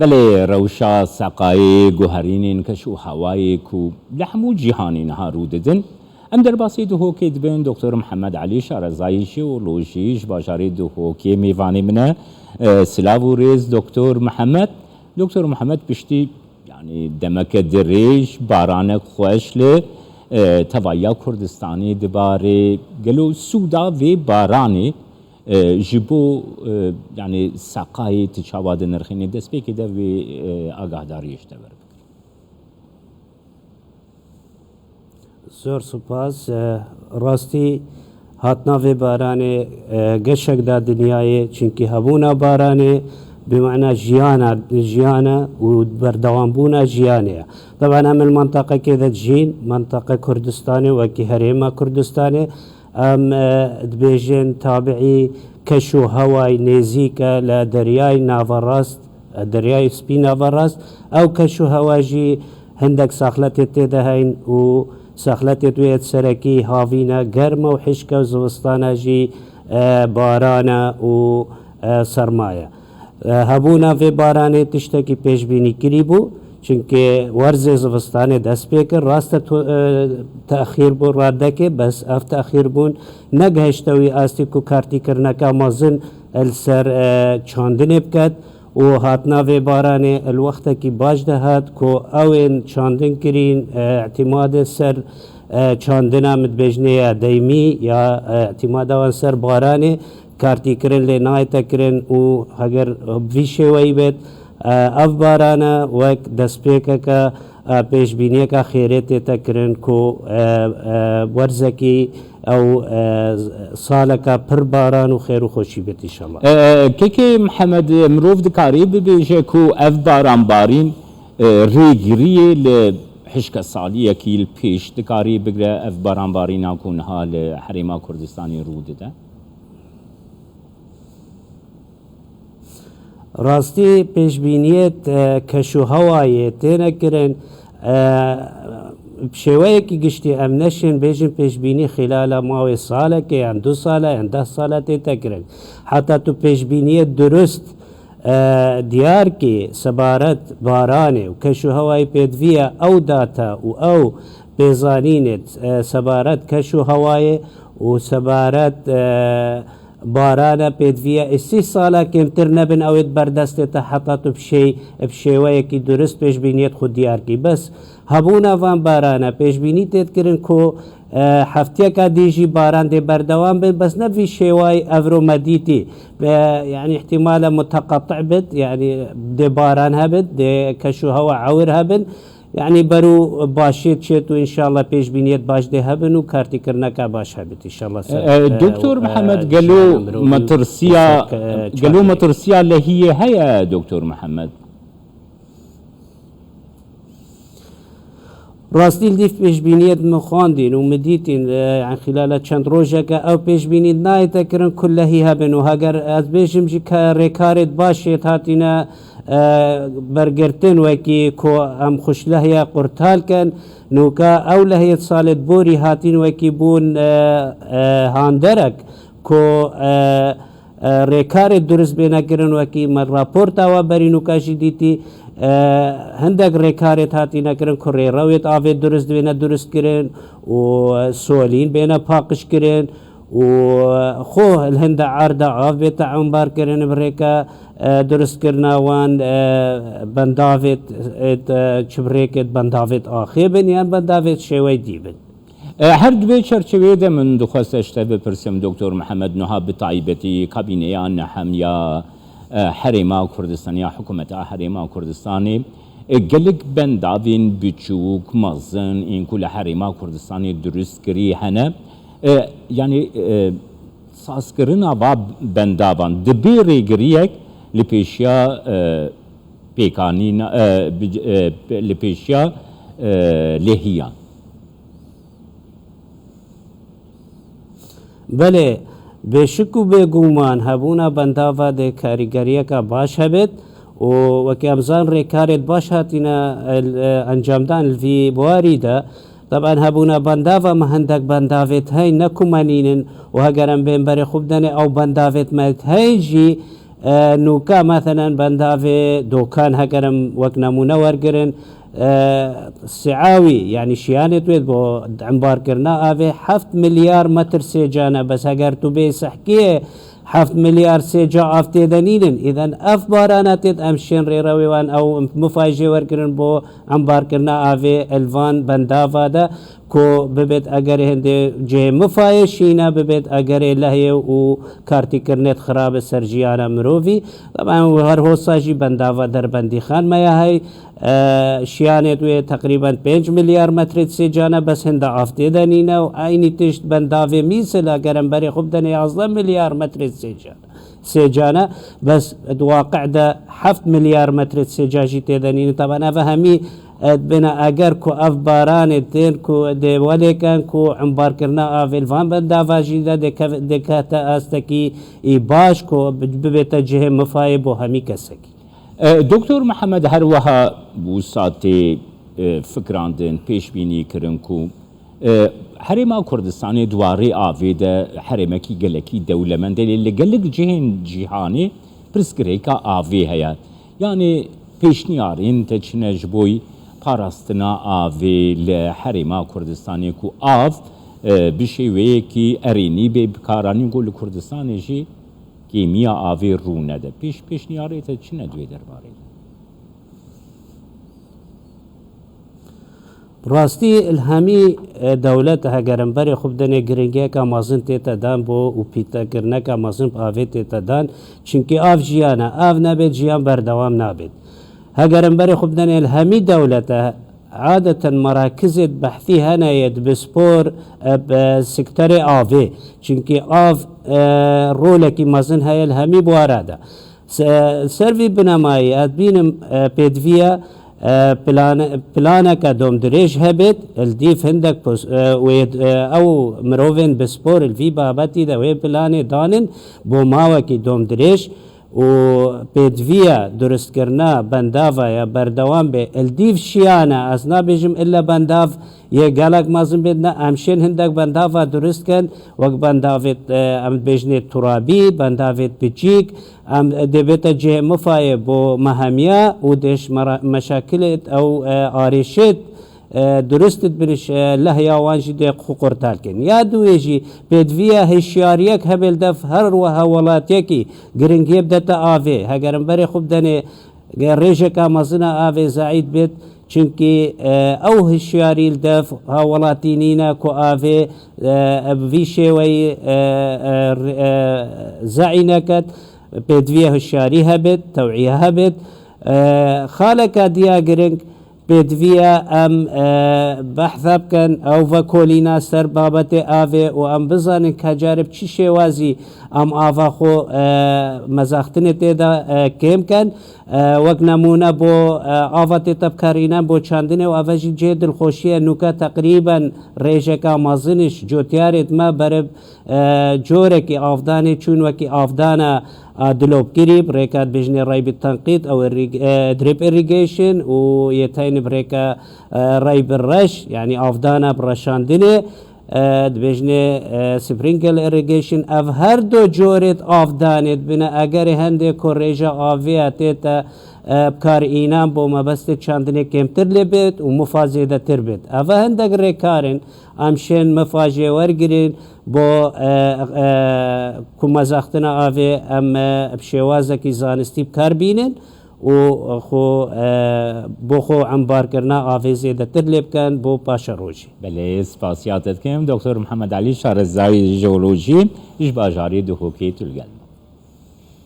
بله روشا سقای گوهرین کشو هوای کو لحمو جهانی هارو ددن ام در باسی دو هوکی دبن دکتر محمد علی شارزایشی و لوشیش باشاری دو هوکی میوانی منه سلاو و ریز دکتر محمد پشتی يعني دمك دريش بارانك خوش ل توايا كردستاني دباري قالوا سودا في باراني جبو يعني ساقاي تشاواد نرخيني دس بيكي ده في آگاهداری اشتبر زور سپاس راستی هاتنا في باراني قشك دا دنياي چونكي هبونا باراني بمعنى جيانا وبردوانبونا جيانية. طبعا ام المنطقة كذا جين منطقة كردستاني وكي هريمة كردستاني ام دبيجين تابعي كشو هواي نيزيكا لدرياي نافراست درياي سبي نافراست او كشو هواجي هندك ساخلتي تدهين و ساخلتي تويت سركي هافينا گرمة وحشكة وزوستانا جي بارانا و سرماية. هبونا في بارانه تشتكي پیش بینی کری بو چونکه ورز زوستانه دست پیکر راست تأخیر بو راده که بس اف تأخیر بون نگهشتوی آستی کو کارتی کرنکا مازن السر چاندنه بکد و هاتنا في بارانه الوقت کی باج دهات کو اوین چاندن کرین اعتماد سر چاندنا متبجنه دایمی یا اعتماد وان سر بارانه کارتی کرن لی نایتا کرن و اگر ویشه وی بید اف بارانا وک دست پیکا که پیش بینی که خیرت تا کرن کو ورزکی او سالکا پر باران و خیر و خوشی بیت انشاءالله. که محمد مروف دکاری ببیشه کو اف باران بارین ریگریه لحشک سالیه که الپیش دکاری بگره اف باران بارین اکونها لحریما کردستانی روده ده؟ راستی پیشبینیت کشو هوایی تینا کرن بشویه که گشتی امنشن بیجن پیشبینی خلال ماوی ساله که یعن 2 ساله یعن 10 ساله تیتا کرن حتی تو پیشبینیت درست دیار که سبارت بارانه و کشو هوایی پیدویه او داتا و او پیزانینت سبارت کشو هوایی و سبارت بارانا پیدویه اسی سالا کمتر نبن اوید بردست تا حطاتو بشیوه کی درست پیش بینیت خود دیار کی بس هبونا وان بارانا پیش بینی تید کرن کو هفتیه که دیجی باران دی بردوان بن بس نفي شوي افرو مديتي يعني احتمال متقطع بد يعني دي باران هبد دي كشو هوا عور هبن يعني برو باشيت شيتو ان شاء الله پیش بینیت باش ده هبن و کارتی کرنا کا باش هبت ان شاء الله. دكتور محمد قالوا مترسيا اللي هي دكتور محمد راستيل ديف پیش بینیت مخاندين ومديتين يعني خلال چند روزك او پیش بینیت نايتا کرن كله هي هبن و هاگر از بيجم جي ريكارت باشيت هاتينا برگرتن وکی کو ام خوش لحیا قرطال کن نوکا او لحیت سالت بوری هاتین وکی بون هاندرک کو ریکار درست بینا کرن وکی من راپورت آوا بری نوکا جدیتی هندک ریکارت هاتینا کرن کو ری رویت آوه درست بینا درست کرن و سوالین بینا پاقش کرن و خو الهند عارضة عافية عمبار كرن بريكا درست كرنا وان بندافت چبريكت بندافت آخي بن يان بندافت شوي ديبن هر دوی چرچوه ده من دخواست اشته بپرسم دکتر محمد نها بطایبتی کابینه نحم یا حریما کردستانی یا حکومت حریما کردستانی گلک بنداوین بچوک مزن این کل حریما کردستانی درست کری هنه يعني ساسكرنا باب بندابان دبي ريغريك لبيشيا بيكانين لبيشيا لهيان بله بشكو بگومان هبونا بنداوا ده کاریگریه کا باش هبت و وكي امزان ريكارت باش هاتينا انجام دان الفي بواري ده طبعا هبونا بندافا ما هندك بندافت هاي نكو منينن وهجرن بين بري خوب داني او بندافت مالت هاي جي نوکا مثلا بنداوی دوکان هکرم وک نمونه ورگرن سعاوي يعني شيانت ويد بو عنبار كرنا آفي 7 مليار متر سيجانا بس اگر تو بي سحكيه 7 مليار سيجا آفتي دنينن اذن اف بارانا تيد امشين ريروي وان او مفاجي وركرن بو عنبار كرنا آفي الفان بندافا دا کو ببيت اگر هنده جه مفايشينا ببيت اگر لهي و كارتي كرنت خراب سرجيانا مروفي طبعا هر هوساجي بندافا در بندي خان ما يهي شيانت وي تقريبا 5 مليار متر سيجانا بس هنده آفته دنينا و ايني تشت بندافي ميسل اگرم بري خوب دني 11 مليار متر سيجانا بس واقع ده 7 مليار متر سيجاجي تدنين طبعا افهمي بنا اگر کو اف باران تين کو دي ولكن کو عنبار كرنا اف الفان بندافا جيدا دكاتا استكي اي باش کو ببيت جهه مفايب وهمي كسكي دكتور محمد هروها بوساتي فكراندن پیش بینی کرن کو حرما کردستان دواری آویده حرمکی گلکی دولمنده اللي گلک جهن جهانی پرسکریکا آوی هیا يعني پیشنیارین تچنج بوی پاراستنا آوی لحرما کردستانی کو آو بشیوه کی ارینی به بکارانی گل کردستانی جی کیمیا آوی رو نده پیشنیاری تچنه دوی درباره راستی الهمی دولت هگرم بری خوب دنه گرنگه که مازن تیتا دان بو و پیتا کرنه که مازن آوه تیتا دان چونکه آف جیانه آف نبید جیان بردوام نبید هگرم بری خوب دنه الهمی دولت عادة مراكز بحثي هنا يد بسبور بسكتر آوه چونكي آف رولكي مازن هاي الهمي بوارادا سروي بناماي ادبين بيدفيا پلانه که دوم دریج هبت الدیف هندک او مروفين بسپور الفي بابتی ده وی پلانه دانن بو ماوه که دوم دریج و پیدویا درست کرنا بندافا یا بردوام به الدیف شیانه از نبیجم الا بنداف یه گلک مازن بدنا امشین هندک بندافا درست کن وقت بندافت ام بجنه ترابی بندافت بچیک ام دبیت جه مفای بو مهمیا و دش مشاکلت او آریشت درستت بنش لهیا وانجی ده قرتال کن یا دویجی پیدویا هشیاریک هبل دف هر و هولات یکی گرنگیب دتا آوه هگرم بری خوب دنه ریجه که مزنا آوه زعید بید چونکی او هشیاری دف هولاتینینا کو آوه بویشه وی زعینکت پیدویا هشیاری هبید توعیه هبید خالک دیا گرنگ پیدویا ام بحث بکن او وکولینا سر بابت آوه و ام بزانن که جارب چی شوازی ام آوه خو مزاختن تیدا کم کن وک نمونه بو آوه تیتب کارینا بو چاندنه و آوه جی دلخوشیه نوکا تقریبا ریجه که مازنش جوتیارت ما برب جوره که آفدانه چون وکی آفدانه دلوب قريب ريكات بجني راي بالتنقيط او دريب irrigation ويتين بريكا راي بالرش يعني افدانا برشاندنه بجني سبرينكل irrigation اف هر دو جورت افدانت بنا اگر هنده كوريجا آفياتيتا بكار اينام بو مبست چاندنه كمتر لبت ومفازيده تربت اف هندق ريكارن امشن مفاجئ ورگرين بو كمزاختنا آوه ام بشوازه کی زانستی بکار بینن و خو بو خو عنبار کرنا آوه زیده تر لب کن بو پاشا روشی بله سپاسیاتت کم دکتر محمد علی شارزایی جیولوژی اش باجاری دو خوکی تلگل